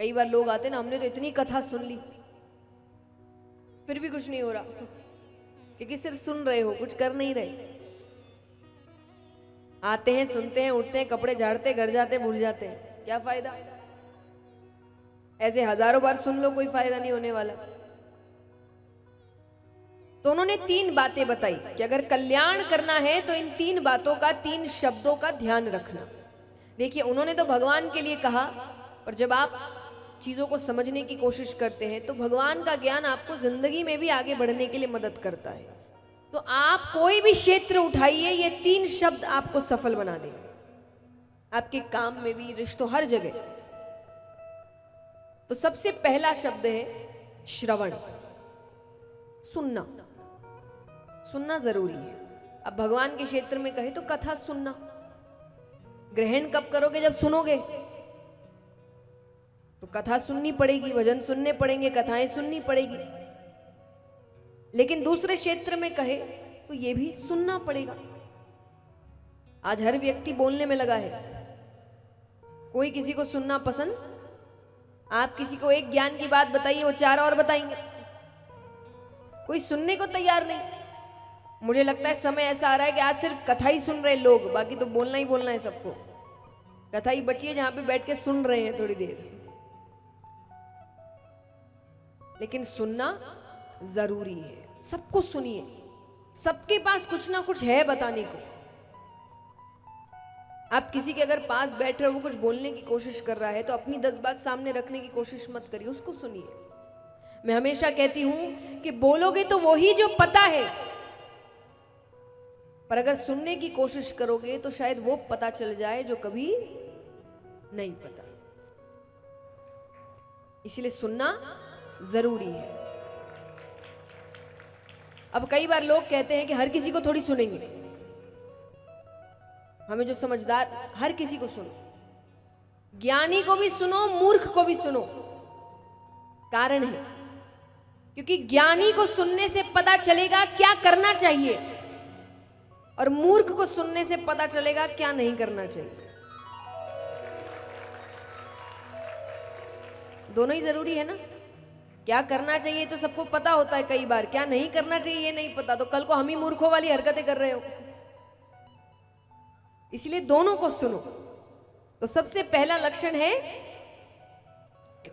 कई बार लोग आते ना, हमने तो इतनी कथा सुन ली फिर भी कुछ नहीं हो रहा, क्योंकि सिर्फ सुन रहे हो, कुछ कर नहीं रहे। आते हैं, सुनते हैं, उठते हैं, कपड़े झाड़ते, घर जाते, भूल जाते हैं, क्या फायदा। ऐसे हजारों बार सुन लो, कोई फायदा नहीं होने वाला। तो उन्होंने 3 बातें बताई कि अगर कल्याण करना है तो इन 3 बातों का, 3 शब्दों का ध्यान रखना। देखिए, उन्होंने तो भगवान के लिए कहा, पर जब आप चीजों को समझने की कोशिश करते हैं तो भगवान का ज्ञान आपको जिंदगी में भी आगे बढ़ने के लिए मदद करता है। तो आप कोई भी क्षेत्र उठाइए, ये 3 शब्द आपको सफल बना देंगे, आपके काम में भी, रिश्तों, हर जगह। तो सबसे पहला शब्द है श्रवण, सुनना। सुनना जरूरी है। अब भगवान के क्षेत्र में कहे तो कथा सुनना। ग्रहण कब करोगे? जब सुनोगे। तो कथा सुननी पड़ेगी, भजन सुनने पड़ेंगे, कथाएं सुननी पड़ेगी। लेकिन दूसरे क्षेत्र में कहे तो ये भी सुनना पड़ेगा। आज हर व्यक्ति बोलने में लगा है, कोई किसी को सुनना पसंद। आप किसी को एक ज्ञान की बात बताइए, वो 4 और बताएंगे। कोई सुनने को तैयार नहीं। मुझे लगता है समय ऐसा आ रहा है कि आज सिर्फ कथा ही सुन रहे लोग, बाकी तो बोलना ही बोलना है सबको। कथा ही बची है जहां पे बैठ के सुन रहे हैं थोड़ी देर। लेकिन सुनना जरूरी है। सबको सुनिए, सबके पास कुछ ना कुछ है बताने को। आप किसी के अगर पास बैठ रहे हो, वो कुछ बोलने की कोशिश कर रहा है, तो अपनी 10 बात सामने रखने की कोशिश मत करिए, उसको सुनिए। मैं हमेशा कहती हूं कि बोलोगे तो वही जो पता है, पर अगर सुनने की कोशिश करोगे तो शायद वो पता चल जाए जो कभी नहीं पता। इसलिए सुनना जरूरी है। अब कई बार लोग कहते हैं कि हर किसी को थोड़ी सुनेंगे, हमें जो समझदार, हर किसी को सुनो, ज्ञानी को भी सुनो, मूर्ख को भी सुनो। कारण है, क्योंकि ज्ञानी को सुनने से पता चलेगा क्या करना चाहिए, और मूर्ख को सुनने से पता चलेगा क्या नहीं करना चाहिए। दोनों ही जरूरी है ना। क्या करना चाहिए तो सबको पता होता है, कई बार क्या नहीं करना चाहिए ये नहीं पता, तो कल को हम ही मूर्खों वाली हरकतें कर रहे हो। इसलिए दोनों को सुनो। तो सबसे पहला लक्षण है,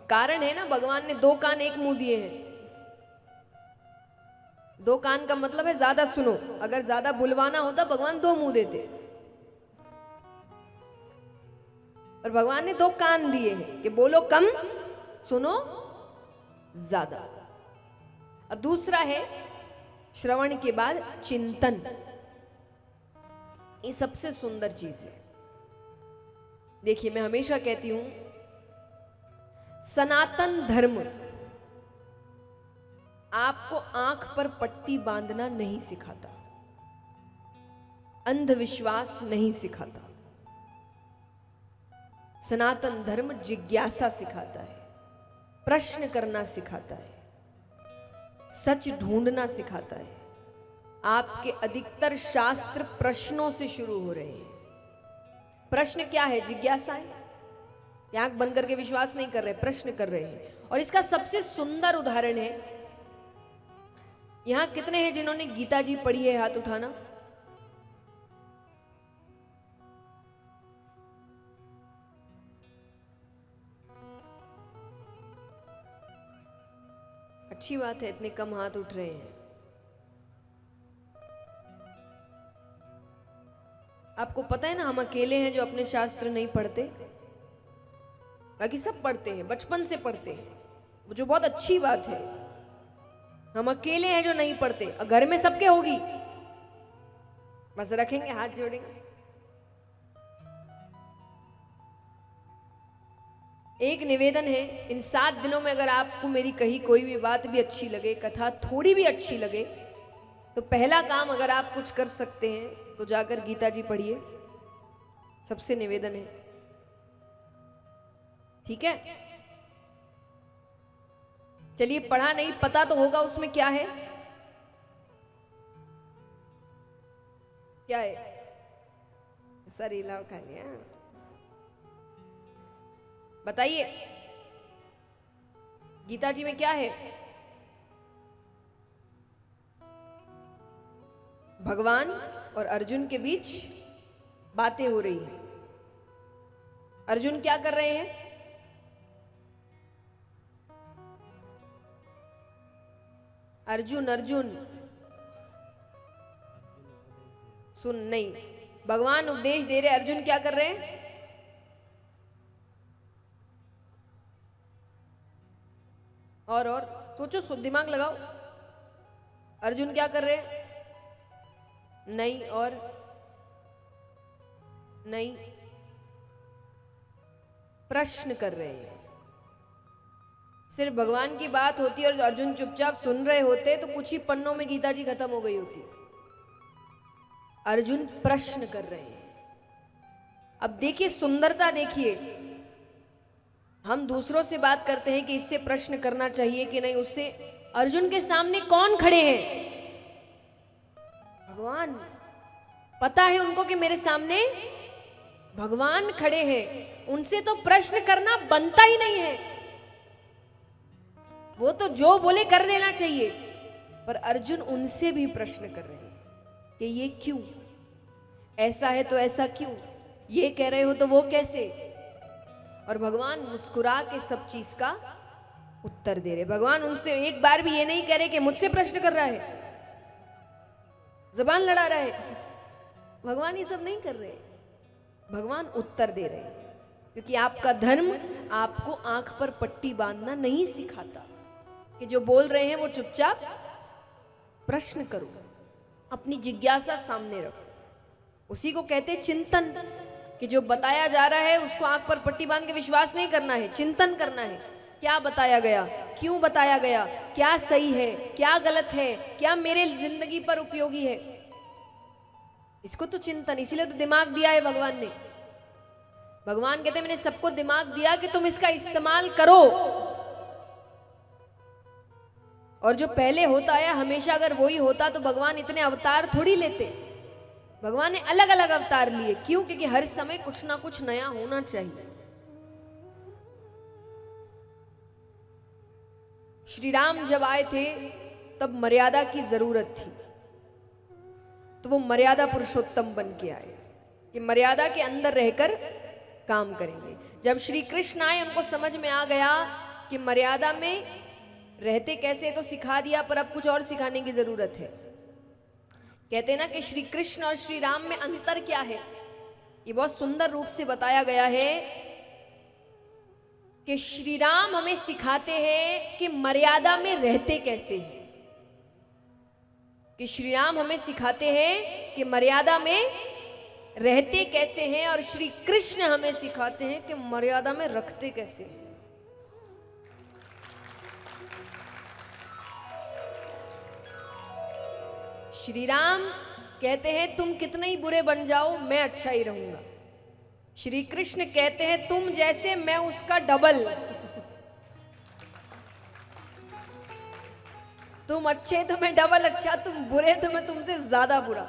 कारण है ना, भगवान ने 2 कान 1 मुंह दिए हैं। 2 कान का मतलब है ज्यादा सुनो। अगर ज्यादा बुलवाना होता भगवान 2 मुंह देते, पर भगवान ने 2 कान दिए हैं कि बोलो कम, सुनो ज्यादा। अब दूसरा है श्रवण के बाद चिंतन। ये सबसे सुंदर चीज है। देखिए, मैं हमेशा कहती हूं, सनातन धर्म आपको आंख पर पट्टी बांधना नहीं सिखाता, अंधविश्वास नहीं सिखाता। सनातन धर्म जिज्ञासा सिखाता है, प्रश्न करना सिखाता है, सच ढूंढना सिखाता है। आपके अधिकतर शास्त्र प्रश्नों से शुरू हो रहे हैं। प्रश्न क्या है? जिज्ञासा है। आंख बंद करके विश्वास नहीं कर रहे, प्रश्न कर रहे हैं। और इसका सबसे सुंदर उदाहरण है, यहां कितने हैं जिन्होंने गीता जी पढ़ी है? हाथ उठाना। अच्छी बात है, इतने कम हाथ उठ रहे हैं। आपको पता है ना, हम अकेले हैं जो अपने शास्त्र नहीं पढ़ते, बाकी सब पढ़ते हैं, बचपन से पढ़ते हैं, जो बहुत अच्छी बात है। हम अकेले हैं जो नहीं पढ़ते, और घर में सबके होगी, बस रखेंगे, हाथ जोड़ेंगे। एक निवेदन है, इन 7 दिनों में अगर आपको मेरी कही कोई भी बात भी अच्छी लगे, कथा थोड़ी भी अच्छी लगे, तो पहला काम अगर आप कुछ कर सकते हैं तो जाकर गीता जी पढ़िए। सबसे निवेदन है, ठीक है? चलिए, पढ़ा नहीं, पता तो होगा उसमें क्या है। क्या है? सर इलाव खा लिया, बताइए। गीता जी में क्या है? भगवान और अर्जुन के बीच बातें हो रही हैं। अर्जुन क्या कर रहे हैं? अर्जुन अर्जुन सुन नहीं, भगवान उपदेश दे रहे, अर्जुन क्या कर रहे हैं? और सोचो, दिमाग लगाओ। अर्जुन क्या कर रहे हैं? नहीं और नहीं, प्रश्न कर रहे हैं। सिर्फ भगवान की बात होती और अर्जुन चुपचाप सुन रहे होते तो कुछ ही पन्नों में गीता जी खत्म हो गई होती। अर्जुन प्रश्न कर रहे हैं। अब देखिए सुंदरता, देखिए हम दूसरों से बात करते हैं कि इससे प्रश्न करना चाहिए कि नहीं, उससे अर्जुन के सामने कौन खड़े हैं? भगवान। पता है उनको कि मेरे सामने भगवान खड़े हैं, उनसे तो प्रश्न करना बनता ही नहीं है। वो तो जो बोले कर देना चाहिए, पर अर्जुन उनसे भी प्रश्न कर रहे हैं कि ये क्यों, ऐसा है तो ऐसा क्यों, ये कह रहे हो तो वो कैसे। और भगवान मुस्कुरा के सब चीज का उत्तर दे रहे। भगवान उनसे एक बार भी ये नहीं कह रहे कि मुझसे प्रश्न कर रहा है, जबान लड़ा रहा है। भगवान ये सब नहीं कर रहे, भगवान उत्तर दे रहे हैं। क्योंकि आपका धर्म आपको आंख पर पट्टी बांधना नहीं सिखाता कि जो बोल रहे हैं वो चुपचाप प्रश्न करो, अपनी जिज्ञासा सामने रखो। उसी को कहते चिंतन, कि जो बताया जा रहा है उसको आंख पर पट्टी बांध के विश्वास नहीं करना है, चिंतन करना है। क्या बताया गया, क्यों बताया गया, क्या सही है, क्या गलत है, क्या मेरे जिंदगी पर उपयोगी है, इसको तो चिंतन। इसीलिए तो दिमाग दिया है भगवान ने। भगवान कहते मैंने सबको दिमाग दिया कि तुम इसका इस्तेमाल करो। और जो पहले होता है हमेशा अगर वही होता तो भगवान इतने अवतार थोड़ी लेते। भगवान ने अलग अलग अवतार लिए, क्यों? क्योंकि हर समय कुछ ना कुछ नया होना चाहिए। श्री राम जब आए थे तब मर्यादा की जरूरत थी, तो वो मर्यादा पुरुषोत्तम बन के आए कि मर्यादा के अंदर रहकर काम करेंगे। जब श्री कृष्ण आए उनको समझ में आ गया कि मर्यादा में रहते कैसे, तो सिखा दिया, पर अब कुछ और सिखाने की जरूरत है। कहते हैं ना कि श्री कृष्ण और श्री राम में अंतर क्या है, ये बहुत सुंदर रूप से बताया गया है कि श्री राम हमें सिखाते हैं कि मर्यादा में रहते कैसे हैं। कि श्री राम हमें सिखाते हैं कि मर्यादा में रहते कैसे हैं, और श्री कृष्ण हमें सिखाते हैं कि मर्यादा में रखते कैसे हैं। श्री राम कहते हैं तुम कितने ही बुरे बन जाओ मैं अच्छा ही रहूंगा। श्री कृष्ण कहते हैं तुम जैसे मैं उसका डबल। तुम अच्छे तो मैं डबल अच्छा, तुम बुरे तो मैं तुमसे ज्यादा बुरा।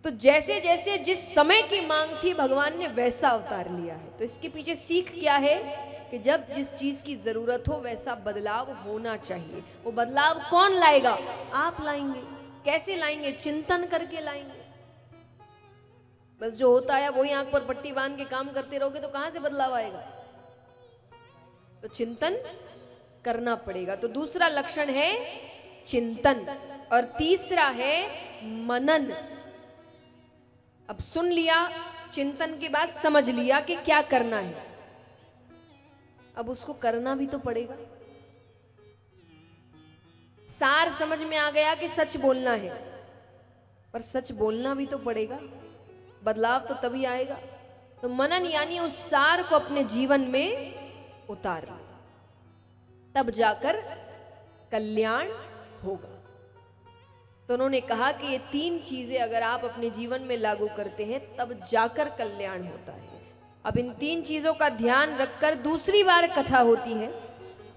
तो जैसे जैसे जिस समय की मांग थी भगवान ने वैसा अवतार लिया है। तो इसके पीछे सीख क्या है कि जब जिस चीज की जरूरत हो वैसा बदलाव होना चाहिए। वो बदलाव कौन लाएगा? आप लाएंगे। कैसे लाएंगे? चिंतन करके लाएंगे। बस जो होता है वही आंख पर पट्टी बांध के काम करते रहोगे तो कहां से बदलाव आएगा? तो चिंतन करना पड़ेगा। तो दूसरा लक्षण है चिंतन, और तीसरा है मनन। अब सुन लिया, चिंतन के बाद समझ लिया कि क्या करना है, अब उसको करना भी तो पड़ेगा। सार समझ में आ गया कि सच बोलना है, पर सच बोलना भी तो पड़ेगा, बदलाव तो तभी आएगा। तो मनन यानी उस सार को अपने जीवन में उतारना, तब जाकर कल्याण होगा। तो उन्होंने कहा कि ये 3 चीजें अगर आप अपने जीवन में लागू करते हैं तब जाकर कल्याण होता है। अब इन 3 चीजों का ध्यान रखकर दूसरी बार कथा होती है,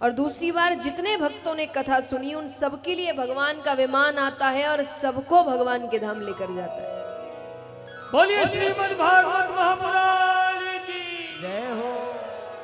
और दूसरी बार जितने भक्तों ने कथा सुनी उन सबके लिए भगवान का विमान आता है और सबको भगवान के धाम लेकर जाता है। बोलिए श्रीमद् भागवत महापुराण।